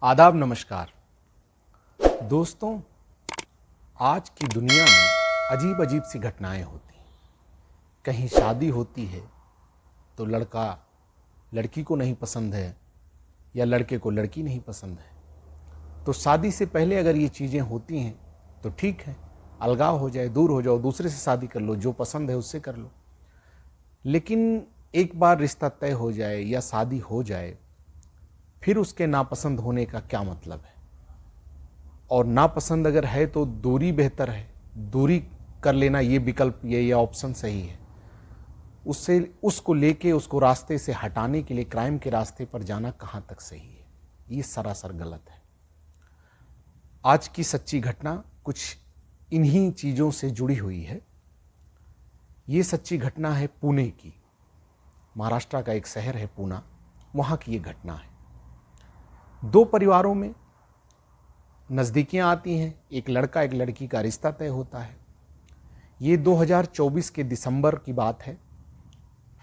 आदाब, नमस्कार दोस्तों। आज की दुनिया में अजीब अजीब सी घटनाएं होती हैं। कहीं शादी होती है तो लड़का लड़की को नहीं पसंद है या लड़के को लड़की नहीं पसंद है। तो शादी से पहले अगर ये चीज़ें होती हैं तो ठीक है, अलगाव हो जाए, दूर हो जाओ, दूसरे से शादी कर लो, जो पसंद है उससे कर लो। लेकिन एक बार रिश्ता तय हो जाए या शादी हो जाए, फिर उसके नापसंद होने का क्या मतलब है? और नापसंद अगर है तो दूरी बेहतर है, दूरी कर लेना ये विकल्प, ये ऑप्शन सही है। उससे उसको लेके उसको रास्ते से हटाने के लिए क्राइम के रास्ते पर जाना कहाँ तक सही है? ये सरासर गलत है। आज की सच्ची घटना कुछ इन्हीं चीज़ों से जुड़ी हुई है। ये सच्ची घटना है पुणे की। महाराष्ट्र का एक शहर है पूना, वहाँ की ये घटना है। दो परिवारों में नज़दीकियाँ आती हैं, एक लड़का एक लड़की का रिश्ता तय होता है। ये 2024 के दिसंबर की बात है।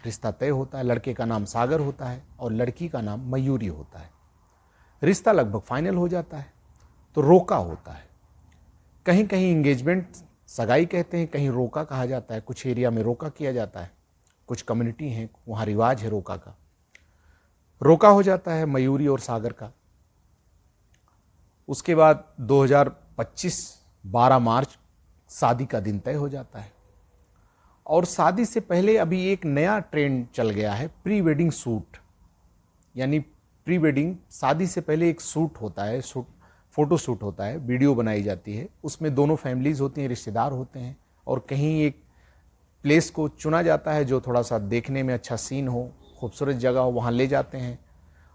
रिश्ता तय होता है, लड़के का नाम सागर होता है और लड़की का नाम मयूरी होता है। रिश्ता लगभग फाइनल हो जाता है तो रोका होता है। कहीं कहीं इंगेजमेंट सगाई कहते हैं, कहीं रोका कहा जाता है। कुछ एरिया में रोका किया जाता है, कुछ कम्युनिटी हैं वहाँ रिवाज है रोका का। रोका हो जाता है मयूरी और सागर का। उसके बाद 2025 12 मार्च शादी का दिन तय हो जाता है। और शादी से पहले अभी एक नया ट्रेंड चल गया है, प्री वेडिंग शूट। यानी प्री वेडिंग, शादी से पहले एक शूट होता है, फोटो शूट होता है, वीडियो बनाई जाती है। उसमें दोनों फैमिलीज होती हैं, रिश्तेदार होते हैं, और कहीं एक प्लेस को चुना जाता है जो थोड़ा सा देखने में अच्छा सीन हो, खूबसूरत जगह हो, वहाँ ले जाते हैं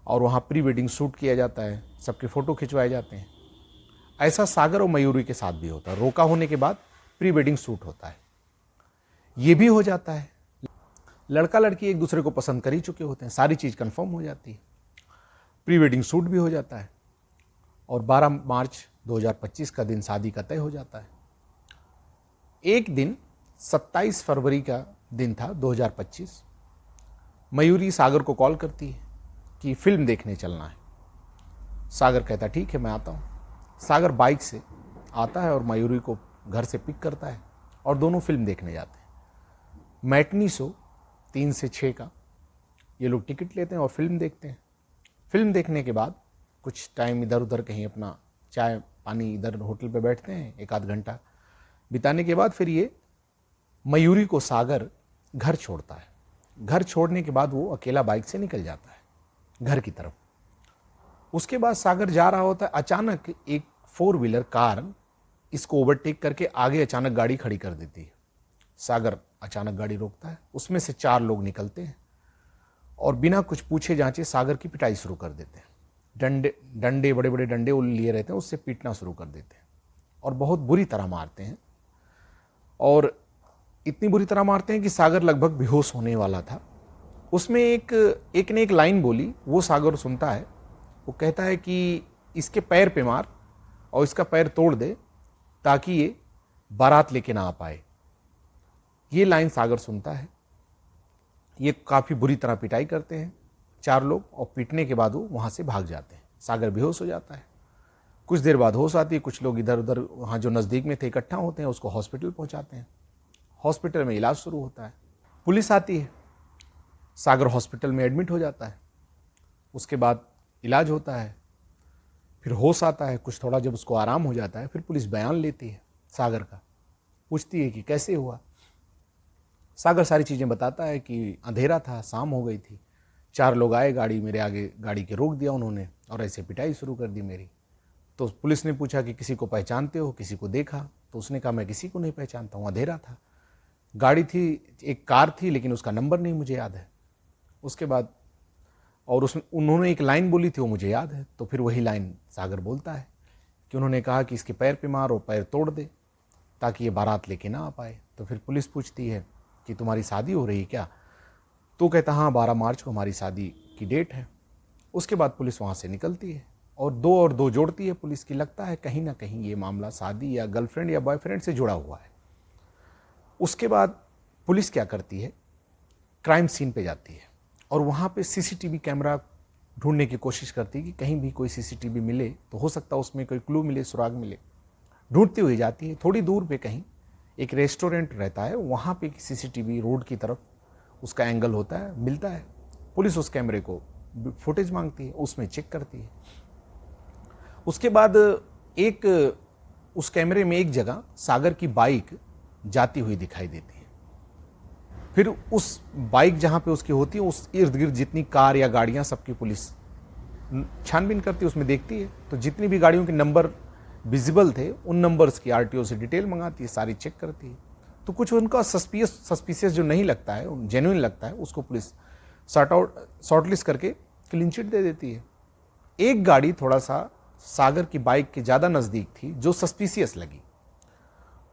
और वहाँ प्री वेडिंग शूट किया जाता है, सबके फ़ोटो खिंचवाए जाते हैं। ऐसा सागर और मयूरी के साथ भी होता है। रोका होने के बाद प्री वेडिंग शूट होता है। ये भी हो जाता है, लड़का लड़की एक दूसरे को पसंद कर ही चुके होते हैं, सारी चीज़ कंफर्म हो जाती है, प्री वेडिंग शूट भी हो जाता है और 12 मार्च 2025 का दिन शादी का तय हो जाता है। एक दिन 27 फरवरी का दिन था 2025। मयूरी सागर को कॉल करती है कि फिल्म देखने चलना है। सागर कहता ठीक है, मैं आता हूँ। सागर बाइक से आता है और मयूरी को घर से पिक करता है और दोनों फिल्म देखने जाते हैं। मैटनी शो 3 से 6 का ये लोग टिकट लेते हैं और फिल्म देखते हैं। फिल्म देखने के बाद कुछ टाइम इधर उधर कहीं अपना चाय पानी इधर होटल पे बैठते हैं, 1 आध घंटा बिताने के बाद फिर ये मयूरी को सागर घर छोड़ता है। घर छोड़ने के बाद वो अकेला बाइक से निकल जाता है घर की तरफ। उसके बाद सागर जा रहा होता है, अचानक एक 4 व्हीलर कार इसको ओवरटेक करके आगे अचानक गाड़ी खड़ी कर देती है। सागर अचानक गाड़ी रोकता है, उसमें से 4 लोग निकलते हैं और बिना कुछ पूछे जांचे सागर की पिटाई शुरू कर देते हैं। डंडे बड़े बड़े डंडे वो लिए रहते हैं, उससे पीटना शुरू कर देते हैं और बहुत बुरी तरह मारते हैं। और इतनी बुरी तरह मारते हैं कि सागर लगभग बेहोश होने वाला था। उसमें एक ने एक लाइन बोली, वो सागर सुनता है। वो कहता है कि इसके पैर पे मार और इसका पैर तोड़ दे ताकि ये बारात लेके ना आ पाए। ये लाइन सागर सुनता है। ये काफ़ी बुरी तरह पिटाई करते हैं 4 लोग और पीटने के बाद वो वहाँ से भाग जाते हैं। सागर बेहोश हो जाता है। कुछ देर बाद होश आती है। कुछ लोग इधर उधर वहाँ जो नज़दीक में थे इकट्ठा होते हैं, उसको हॉस्पिटल पहुँचाते हैं। हॉस्पिटल में इलाज शुरू होता है। पुलिस आती है, सागर हॉस्पिटल में एडमिट हो जाता है। उसके बाद इलाज होता है, फिर होश आता है। कुछ थोड़ा जब उसको आराम हो जाता है, फिर पुलिस बयान लेती है सागर का, पूछती है कि कैसे हुआ। सागर सारी चीज़ें बताता है कि अंधेरा था, शाम हो गई थी, 4 लोग आए गाड़ी, मेरे आगे गाड़ी के रोक दिया उन्होंने और ऐसे पिटाई शुरू कर दी मेरी। तो पुलिस ने पूछा कि किसी को पहचानते हो, किसी को देखा? तो उसने कहा मैं किसी को नहीं पहचानता हूँ, अंधेरा था, गाड़ी थी, एक कार थी, लेकिन उसका नंबर नहीं मुझे याद है। उसके बाद और उसमें उन्होंने एक लाइन बोली थी, वो मुझे याद है। तो फिर वही लाइन सागर बोलता है कि उन्होंने कहा कि इसके पैर पे मार और पैर तोड़ दे ताकि ये बारात लेके ना आ पाए। तो फिर पुलिस पूछती है कि तुम्हारी शादी हो रही है क्या? तो कहता हाँ, 12 मार्च को हमारी शादी की डेट है। उसके बाद पुलिस वहाँ से निकलती है और 2 और 2 जोड़ती है पुलिस की। लगता है कहीं ना कहीं ये मामला शादी या गर्लफ्रेंड या बॉयफ्रेंड से जुड़ा हुआ है। उसके बाद पुलिस क्या करती है, क्राइम सीन पे जाती है और वहाँ पे सीसीटीवी कैमरा ढूंढने की कोशिश करती है कि कहीं भी कोई सीसीटीवी मिले तो हो सकता है उसमें कोई क्लू मिले, सुराग मिले। ढूंढती हुई जाती है। थोड़ी दूर पे कहीं एक रेस्टोरेंट रहता है, वहाँ पे सीसीटीवी रोड की तरफ उसका एंगल होता है, मिलता है। पुलिस उस कैमरे को फुटेज मांगती है, उसमें चेक करती है। उसके बाद एक उस कैमरे में एक जगह सागर की बाइक जाती हुई दिखाई देती है। फिर उस बाइक जहां पे उसकी होती है, उस इर्द गिर्द जितनी कार या गाड़ियां सबकी पुलिस छानबीन करती है, उसमें देखती है। तो जितनी भी गाड़ियों के नंबर विजिबल थे, उन नंबर्स की आरटीओ से डिटेल मंगाती है, सारी चेक करती है। तो कुछ उनका सस्पिशियस जो नहीं लगता है, जेन्युइन लगता है, उसको पुलिस शॉर्टलिस्ट करके क्लीन चिट दे देती है। एक गाड़ी थोड़ा सा सागर की बाइक के ज़्यादा नज़दीक थी, जो सस्पिशियस लगी।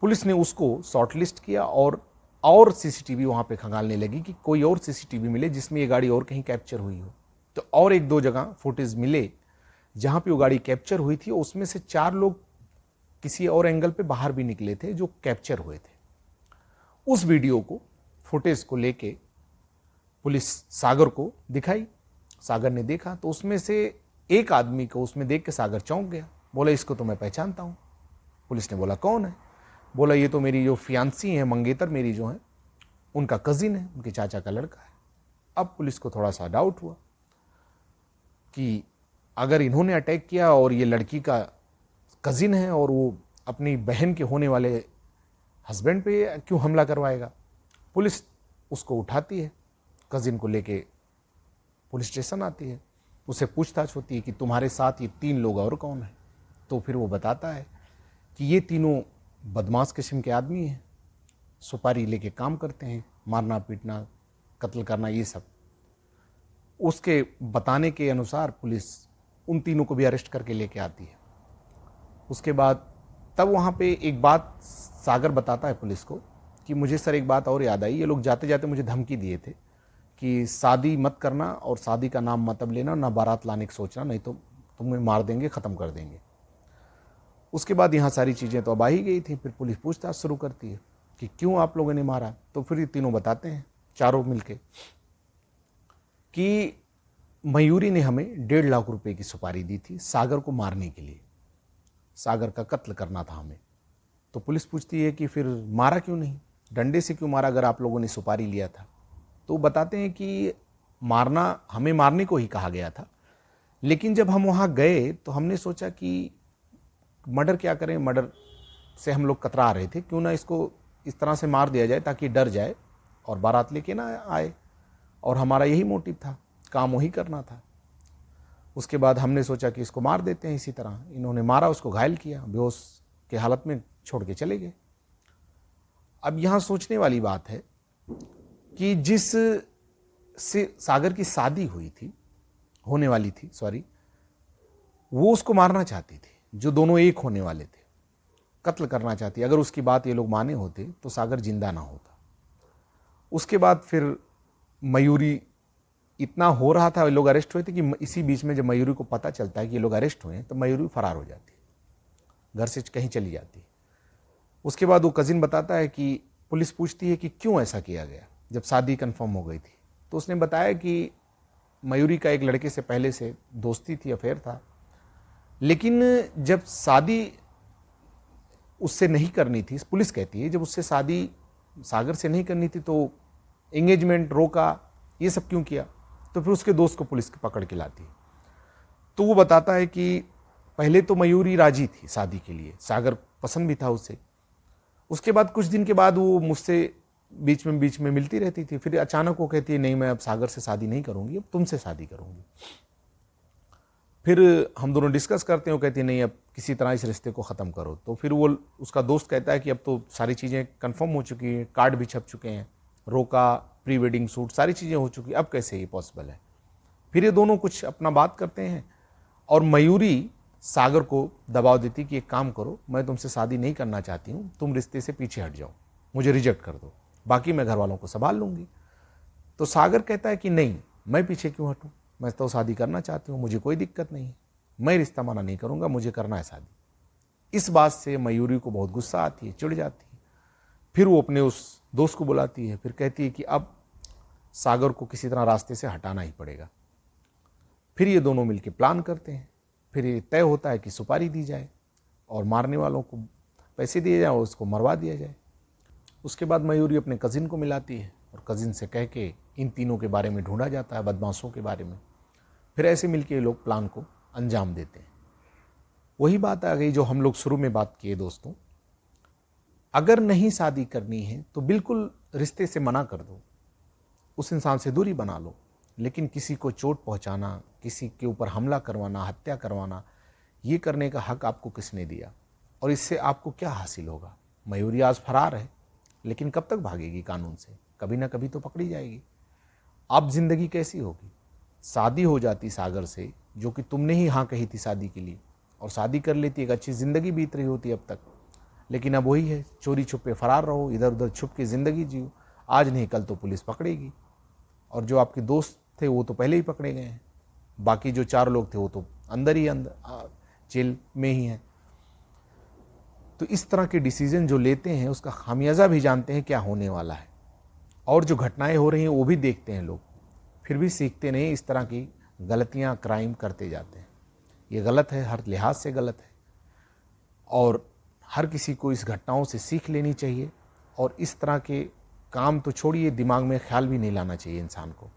पुलिस ने उसको शॉर्टलिस्ट किया और सीसीटीवी वहाँ पे खंगालने लगी कि कोई और सीसीटीवी मिले जिसमें ये गाड़ी और कहीं कैप्चर हुई हो। तो और एक दो जगह फुटेज मिले जहाँ पे वो गाड़ी कैप्चर हुई थी। उसमें से 4 लोग किसी और एंगल पे बाहर भी निकले थे जो कैप्चर हुए थे। उस वीडियो को, फुटेज को लेके पुलिस सागर को दिखाई। सागर ने देखा तो उसमें से एक आदमी को उसमें देख के सागर चौंक गया। बोला इसको तो मैं पहचानता हूँ। पुलिस ने बोला कौन है? बोला ये तो मेरी जो फियांसी है, मंगेतर मेरी जो है, उनका कजिन है, उनके चाचा का लड़का है। अब पुलिस को थोड़ा सा डाउट हुआ कि अगर इन्होंने अटैक किया और ये लड़की का कजिन है और वो अपनी बहन के होने वाले हस्बैंड पे क्यों हमला करवाएगा। पुलिस उसको उठाती है, कजिन को लेके पुलिस स्टेशन आती है। उससे पूछताछ होती है कि तुम्हारे साथ ये 3 लोग और कौन है। तो फिर वो बताता है कि ये तीनों बदमाश किस्म के आदमी हैं, सुपारी लेके काम करते हैं, मारना पीटना कत्ल करना ये सब। उसके बताने के अनुसार पुलिस उन तीनों को भी अरेस्ट करके लेके आती है। उसके बाद तब वहाँ पे एक बात सागर बताता है पुलिस को कि मुझे सर एक बात और याद आई, ये लोग जाते जाते मुझे धमकी दिए थे कि शादी मत करना और शादी का नाम मत लेना, ना बारात लाने की सोचना, नहीं तो तुम्हें मार देंगे, ख़त्म कर देंगे। उसके बाद यहाँ सारी चीज़ें तो अब आ ही गई थी। फिर पुलिस पूछताछ शुरू करती है कि क्यों आप लोगों ने मारा। तो फिर ये तीनों बताते हैं, चारों मिलके, कि मयूरी ने हमें 1.5 लाख रुपए की सुपारी दी थी सागर को मारने के लिए, सागर का कत्ल करना था हमें। तो पुलिस पूछती है कि फिर मारा क्यों नहीं, डंडे से क्यों मारा अगर आप लोगों ने सुपारी लिया था। तो बताते हैं कि मारना हमें मारने को ही कहा गया था, लेकिन जब हम वहाँ गए तो हमने सोचा कि मर्डर क्या करें, मर्डर से हम लोग कतरा रहे थे, क्यों ना इसको इस तरह से मार दिया जाए ताकि डर जाए और बारात लेके ना आए। और हमारा यही मोटिव था, काम वही करना था। उसके बाद हमने सोचा कि इसको मार देते हैं इसी तरह। इन्होंने मारा, उसको घायल किया, बेहोश के हालत में छोड़ के चले गए। अब यहाँ सोचने वाली बात है कि जिस से सागर की शादी हुई थी, होने वाली थी, सॉरी, वो उसको मारना चाहती थी, जो दोनों एक होने वाले थे, कत्ल करना चाहती। अगर उसकी बात ये लोग माने होते तो सागर जिंदा ना होता। उसके बाद फिर मयूरी इतना हो रहा था, लोग अरेस्ट हुए थे कि इसी बीच में जब मयूरी को पता चलता है कि ये लोग अरेस्ट हुए हैं तो मयूरी फरार हो जाती है, घर से कहीं चली जाती है। उसके बाद वो कजिन बताता है कि पुलिस पूछती है कि क्यों ऐसा किया गया जब शादी कंफर्म हो गई थी। तो उसने बताया कि मयूरी का एक लड़के से पहले से दोस्ती थी, अफेयर था, लेकिन जब शादी उससे नहीं करनी थी, पुलिस कहती है जब उससे शादी सागर से नहीं करनी थी तो एंगेजमेंट रोका, ये सब क्यों किया। तो फिर उसके दोस्त को पुलिस पकड़ के लाती है। तो वो बताता है कि पहले तो मयूरी राजी थी शादी के लिए, सागर पसंद भी था उसे। उसके बाद कुछ दिन के बाद वो मुझसे बीच में मिलती रहती थी। फिर अचानक वो कहती है नहीं, मैं अब सागर से शादी नहीं करूंगी, अब तुमसे शादी करूंगी। फिर हम दोनों डिस्कस करते हैं, वो कहती है नहीं, अब किसी तरह इस रिश्ते को ख़त्म करो। तो फिर वो उसका दोस्त कहता है कि अब तो सारी चीज़ें कंफर्म हो चुकी हैं, कार्ड भी छप चुके हैं, रोका, प्री वेडिंग शूट, सारी चीज़ें हो चुकी, अब कैसे ये पॉसिबल है। फिर ये दोनों कुछ अपना बात करते हैं और मयूरी सागर को दबाव देती कि एक काम करो, मैं तुमसे शादी नहीं करना चाहती हूँ, तुम रिश्ते से पीछे हट जाओ, मुझे रिजेक्ट कर दो, बाकी मैं घर वालों को संभाल लूँगी। तो सागर कहता है कि नहीं, मैं पीछे क्यों हटूँ, मैं तो शादी करना चाहती हूँ, मुझे कोई दिक्कत नहीं है, मैं रिश्ता माना नहीं करूँगा, मुझे करना है शादी। इस बात से मयूरी को बहुत गुस्सा आती है, चिढ़ जाती है। फिर वो अपने उस दोस्त को बुलाती है, फिर कहती है कि अब सागर को किसी तरह रास्ते से हटाना ही पड़ेगा। फिर ये दोनों मिलकर प्लान करते हैं, फिर ये तय होता है कि सुपारी दी जाए और मारने वालों को पैसे दिए जाए और उसको मरवा दिया जाए। उसके बाद मयूरी अपने कज़िन को मिलाती है और कज़िन से कह के इन तीनों के बारे में ढूंढा जाता है, बदमाशों के बारे में। फिर ऐसे मिलके ये लोग प्लान को अंजाम देते हैं। वही बात आ गई जो हम लोग शुरू में बात किए दोस्तों, अगर नहीं शादी करनी है तो बिल्कुल रिश्ते से मना कर दो, उस इंसान से दूरी बना लो। लेकिन किसी को चोट पहुंचाना, किसी के ऊपर हमला करवाना, हत्या करवाना, ये करने का हक आपको किसने दिया? और इससे आपको क्या हासिल होगा? मयूरी आज फरार है, लेकिन कब तक भागेगी कानून से? कभी ना कभी तो पकड़ी जाएगी। अब जिंदगी कैसी होगी? शादी हो जाती सागर से, जो कि तुमने ही हाँ कही थी शादी के लिए, और शादी कर लेती, एक अच्छी ज़िंदगी बीत रही होती अब तक। लेकिन अब वही है, चोरी छुपे फरार रहो, इधर उधर छुप के ज़िंदगी जियो। आज नहीं कल तो पुलिस पकड़ेगी, और जो आपके दोस्त थे वो तो पहले ही पकड़े गए हैं, बाकी जो 4 लोग थे वो तो अंदर जेल में ही हैं। तो इस तरह के डिसीजन जो लेते हैं उसका खामियाजा भी जानते हैं क्या होने वाला है, और जो घटनाएं हो रही हैं वो भी देखते हैं लोग, फिर भी सीखते नहीं, इस तरह की गलतियां, क्राइम करते जाते हैं। ये गलत है, हर लिहाज से गलत है, और हर किसी को इस घटनाओं से सीख लेनी चाहिए। और इस तरह के काम तो छोड़िए, दिमाग में ख्याल भी नहीं लाना चाहिए इंसान को।